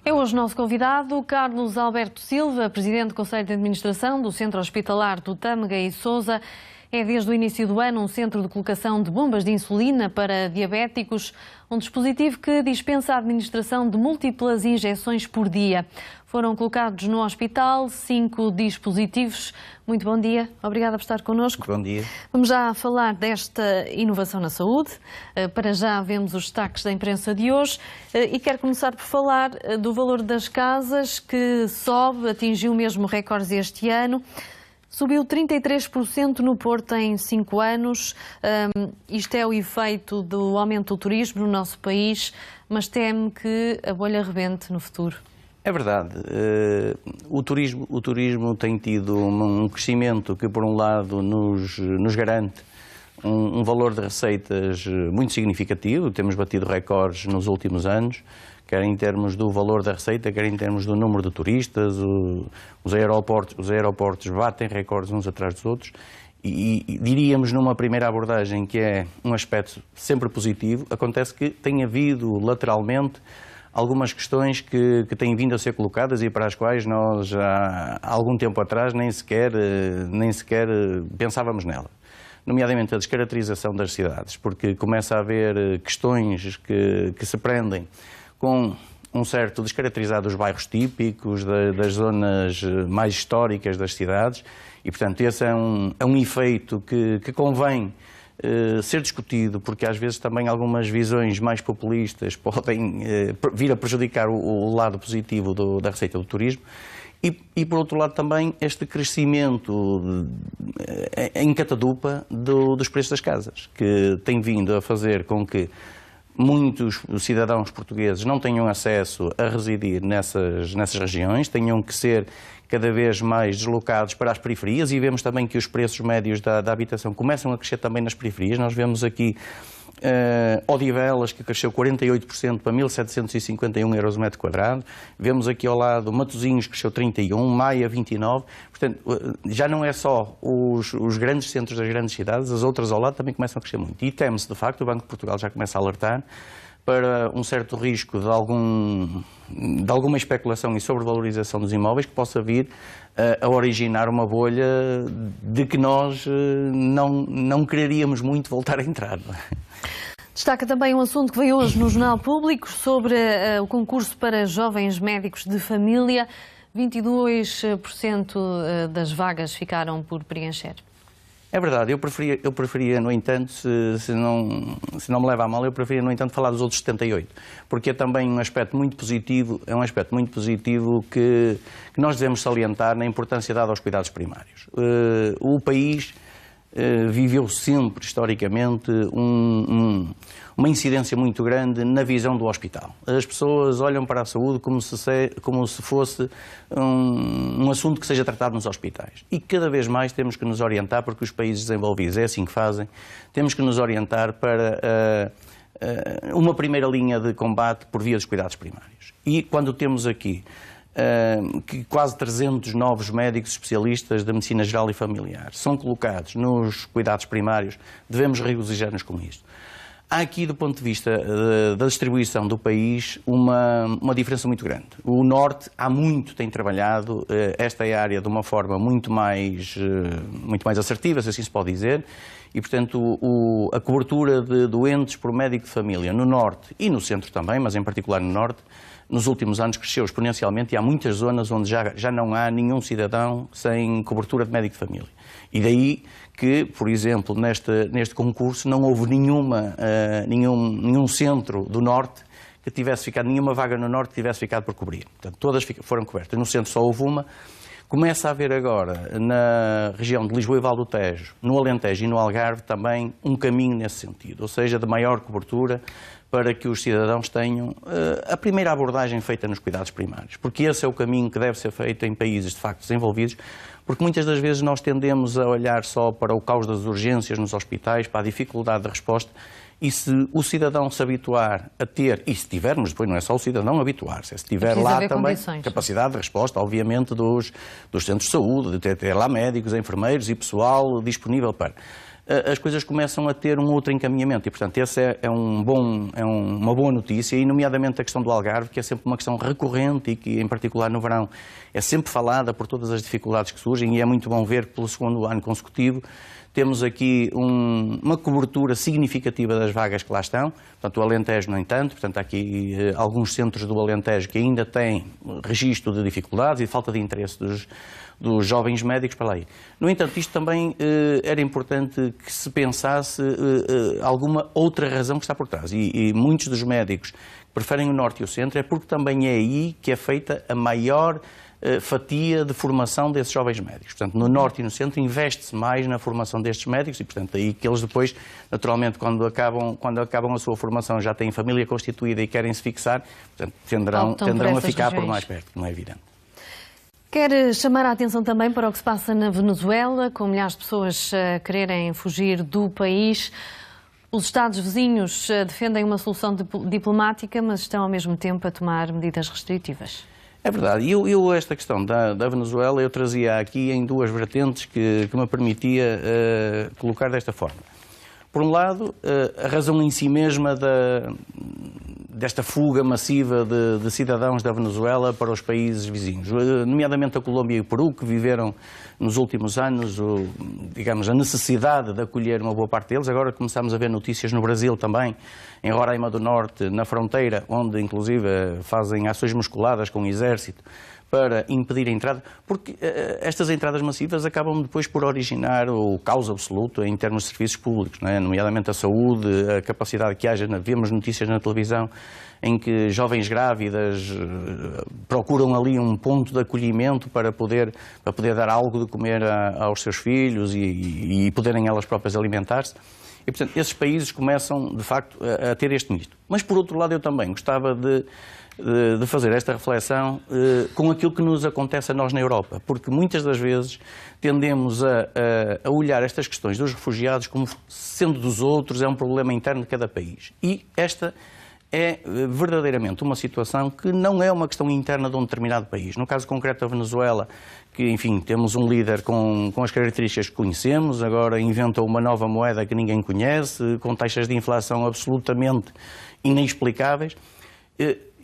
É hoje nosso convidado, Carlos Alberto Silva, Presidente do Conselho de Administração do Centro Hospitalar do Tâmega e Sousa. É desde o início do ano um centro de colocação de bombas de insulina para diabéticos, um dispositivo que dispensa a administração de múltiplas injeções por dia. Foram colocados no hospital 5 dispositivos. Muito bom dia, obrigada por estar connosco. Bom dia. Vamos já falar desta inovação na saúde. Para já vemos os destaques da imprensa de hoje e quero começar por falar do valor das casas, que sobe, atingiu mesmo recordes este ano. Subiu 33% no Porto em 5 anos. Isto é o efeito do aumento do turismo no nosso país, mas teme que a bolha rebente no futuro. É verdade. O turismo tem tido um crescimento que, por um lado, nos garante um valor de receitas muito significativo. Temos batido recordes nos últimos anos, quer em termos do valor da receita, quer em termos do número de turistas. Os aeroportos batem recordes uns atrás dos outros e diríamos numa primeira abordagem que é um aspecto sempre positivo. Acontece que tem havido lateralmente algumas questões que têm vindo a ser colocadas e para as quais nós há algum tempo atrás nem sequer pensávamos nela. Nomeadamente a descaracterização das cidades, porque começa a haver questões que se prendem com um certo descaracterizar dos bairros típicos, das zonas mais históricas das cidades e, portanto, esse é um efeito que convém ser discutido, porque às vezes também algumas visões mais populistas podem vir a prejudicar o lado positivo da receita do turismo. E, por outro lado, também este crescimento em catadupa dos preços das casas, que tem vindo a fazer com que muitos cidadãos portugueses não tenham acesso a residir nessas regiões, tenham que ser cada vez mais deslocados para as periferias e vemos também que os preços médios da habitação começam a crescer também nas periferias. Nós vemos aqui Odivelas, que cresceu 48% para 1.751 euros o metro quadrado. Vemos aqui ao lado Matosinhos, que cresceu 31%, Maia 29%. Portanto, já não é só os grandes centros das grandes cidades, as outras ao lado também começam a crescer muito. E teme-se, de facto, o Banco de Portugal já começa a alertar para um certo risco de alguma especulação e sobrevalorização dos imóveis que possa vir a originar uma bolha de que nós não quereríamos muito voltar a entrar. Destaca também um assunto que veio hoje no Jornal Público sobre o concurso para jovens médicos de família. 22% das vagas ficaram por preencher. É verdade, eu preferia, no entanto, se não me leva a mal, eu preferia, no entanto, falar dos outros 78%, porque é também um aspecto muito positivo, que nós devemos salientar na importância dada aos cuidados primários. O país viveu sempre, historicamente, uma incidência muito grande na visão do hospital. As pessoas olham para a saúde como se fosse um assunto que seja tratado nos hospitais. E cada vez mais temos que nos orientar, porque os países desenvolvidos é assim que fazem, temos que nos orientar para uma primeira linha de combate por via dos cuidados primários. E quando temos aqui que quase 300 novos médicos especialistas da medicina geral e familiar são colocados nos cuidados primários, devemos regozijar-nos com isto. Há aqui, do ponto de vista da distribuição do país, uma diferença muito grande. O Norte há muito tem trabalhado esta área de uma forma muito mais assertiva, se assim se pode dizer, e, portanto, a cobertura de doentes por médico de família no Norte e no Centro também, mas em particular no Norte, nos últimos anos cresceu exponencialmente e há muitas zonas onde já não há nenhum cidadão sem cobertura de médico de família. E daí que, por exemplo, neste concurso não houve nenhum centro do Norte que tivesse ficado, nenhuma vaga no Norte que tivesse ficado por cobrir. Portanto, todas foram cobertas. No Centro só houve uma. Começa a haver agora, na região de Lisboa e Val do Tejo, no Alentejo e no Algarve, também um caminho nesse sentido, ou seja, de maior cobertura para que os cidadãos tenham a primeira abordagem feita nos cuidados primários. Porque esse é o caminho que deve ser feito em países, de facto, desenvolvidos, porque muitas das vezes nós tendemos a olhar só para o caos das urgências nos hospitais, para a dificuldade de resposta, e se o cidadão se habituar a ter, e se tivermos, depois não é só o cidadão habituar-se, se tiver lá também capacidade de resposta, obviamente, dos centros de saúde, de ter lá médicos, enfermeiros e pessoal disponível para... as coisas começam a ter um outro encaminhamento e, portanto, essa é uma boa notícia e, nomeadamente, a questão do Algarve, que é sempre uma questão recorrente e que, em particular no verão, é sempre falada por todas as dificuldades que surgem e é muito bom ver que, pelo segundo ano consecutivo, temos aqui uma cobertura significativa das vagas que lá estão, portanto, o Alentejo, no entanto, portanto, há aqui alguns centros do Alentejo que ainda têm registro de dificuldades e de falta de interesse dos jovens médicos para lá ir. No entanto, isto também era importante que se pensasse alguma outra razão que está por trás. E muitos dos médicos que preferem o Norte e o Centro é porque também é aí que é feita a maior fatia de formação desses jovens médicos. Portanto, no Norte e no Centro investe-se mais na formação destes médicos e, portanto, aí que eles depois, naturalmente, quando acabam a sua formação, já têm família constituída e querem se fixar, portanto, tenderão a ficar por mais perto, não é evidente. Quer chamar a atenção também para o que se passa na Venezuela, com milhares de pessoas a quererem fugir do país. Os Estados vizinhos defendem uma solução diplomática, mas estão ao mesmo tempo a tomar medidas restritivas. É verdade. Eu esta questão da Venezuela, eu trazia aqui em duas vertentes que me permitia colocar desta forma. Por um lado, a razão em si mesma desta fuga massiva de cidadãos da Venezuela para os países vizinhos, nomeadamente a Colômbia e o Peru, que viveram nos últimos anos, digamos, a necessidade de acolher uma boa parte deles. Agora começamos a ver notícias no Brasil também, em Roraima do Norte, na fronteira, onde inclusive fazem ações musculadas com o exército para impedir a entrada, porque estas entradas massivas acabam depois por originar o caos absoluto em termos de serviços públicos, não é? Nomeadamente a saúde, a capacidade que haja, vemos notícias na televisão em que jovens grávidas procuram ali um ponto de acolhimento para poder dar algo de comer aos seus filhos e poderem elas próprias alimentar-se. E, portanto, esses países começam, de facto, a ter este misto. Mas, por outro lado, eu também gostava de fazer esta reflexão com aquilo que nos acontece a nós na Europa, porque muitas das vezes tendemos a olhar estas questões dos refugiados como sendo dos outros, é um problema interno de cada país. E esta é verdadeiramente uma situação que não é uma questão interna de um determinado país. No caso concreto da Venezuela, que, enfim, temos um líder com as características que conhecemos, agora inventa uma nova moeda que ninguém conhece, com taxas de inflação absolutamente inexplicáveis,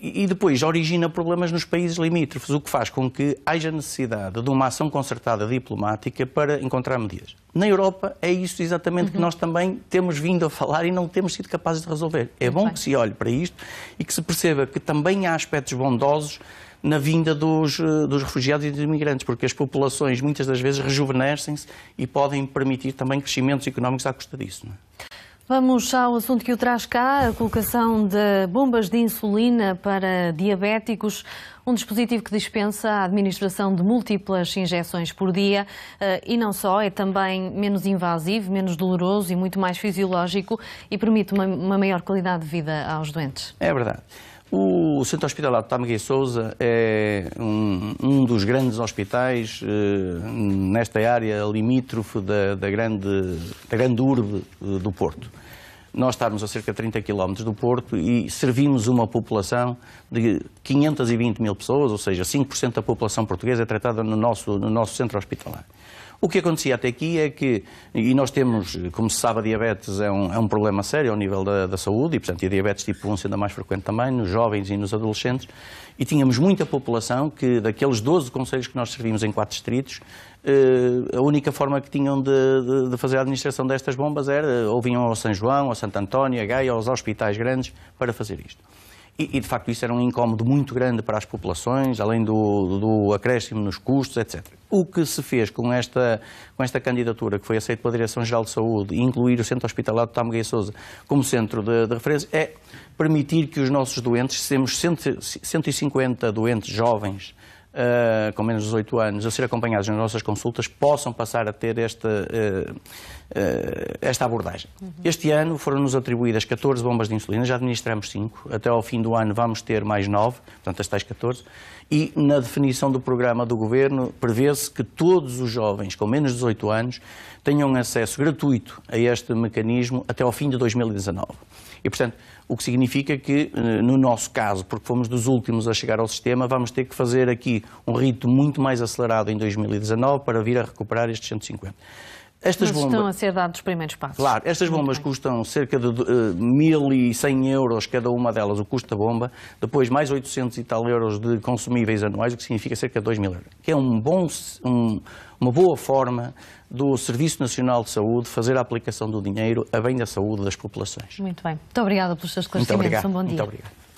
e depois origina problemas nos países limítrofes, o que faz com que haja necessidade de uma ação concertada diplomática para encontrar medidas. Na Europa é isso exatamente que nós também temos vindo a falar e não temos sido capazes de resolver. É bom que se olhe para isto e que se perceba que também há aspectos bondosos na vinda dos refugiados e dos imigrantes, porque as populações muitas das vezes rejuvenescem-se e podem permitir também crescimentos económicos à custa disso, não é? Vamos ao assunto que o traz cá, a colocação de bombas de insulina para diabéticos, um dispositivo que dispensa a administração de múltiplas injeções por dia e não só, é também menos invasivo, menos doloroso e muito mais fisiológico e permite uma maior qualidade de vida aos doentes. É verdade. O Centro Hospitalar de Tâmega e Sousa é um dos grandes hospitais nesta área limítrofe da grande urbe do Porto. Nós estamos a cerca de 30 km do Porto e servimos uma população de 520 mil pessoas, ou seja, 5% da população portuguesa é tratada no nosso centro hospitalar. O que acontecia até aqui é que, e nós temos, como se sabe, a diabetes é um problema sério ao nível da saúde, e portanto a diabetes tipo 1 sendo a mais frequente também, nos jovens e nos adolescentes, e tínhamos muita população que, daqueles 12 concelhos que nós servimos em 4 distritos, a única forma que tinham de fazer a administração destas bombas era, ou vinham ao São João, ao Santo António, a Gaia, aos hospitais grandes, para fazer isto. E, de facto, isso era um incómodo muito grande para as populações, além do acréscimo nos custos, etc. O que se fez com esta candidatura, que foi aceita pela Direção-Geral de Saúde, e incluir o Centro Hospitalar de Tâmega e Sousa como centro de referência, é permitir que os nossos doentes, temos 150 doentes jovens, com menos de 18 anos, a ser acompanhados nas nossas consultas, possam passar a ter esta abordagem. Este ano foram-nos atribuídas 14 bombas de insulina, já administramos 5, até ao fim do ano vamos ter mais 9, portanto as tais 14, e na definição do programa do Governo prevê-se que todos os jovens com menos de 18 anos tenham acesso gratuito a este mecanismo até ao fim de 2019. E, portanto, o que significa que, no nosso caso, porque fomos dos últimos a chegar ao sistema, vamos ter que fazer aqui um ritmo muito mais acelerado em 2019 para vir a recuperar estes 150. Estas Mas bombas, estão a ser dados os primeiros passos. claro, estas bombas custam cerca de 1.100 euros cada uma delas, o custo da bomba, depois mais 800 e tal euros de consumíveis anuais, o que significa cerca de 2.000 euros. Que é uma boa forma do Serviço Nacional de Saúde fazer a aplicação do dinheiro a bem da saúde das populações. Muito bem. Muito obrigada pelos seus Muito esclarecimentos. obrigado. Um bom dia. Muito obrigado.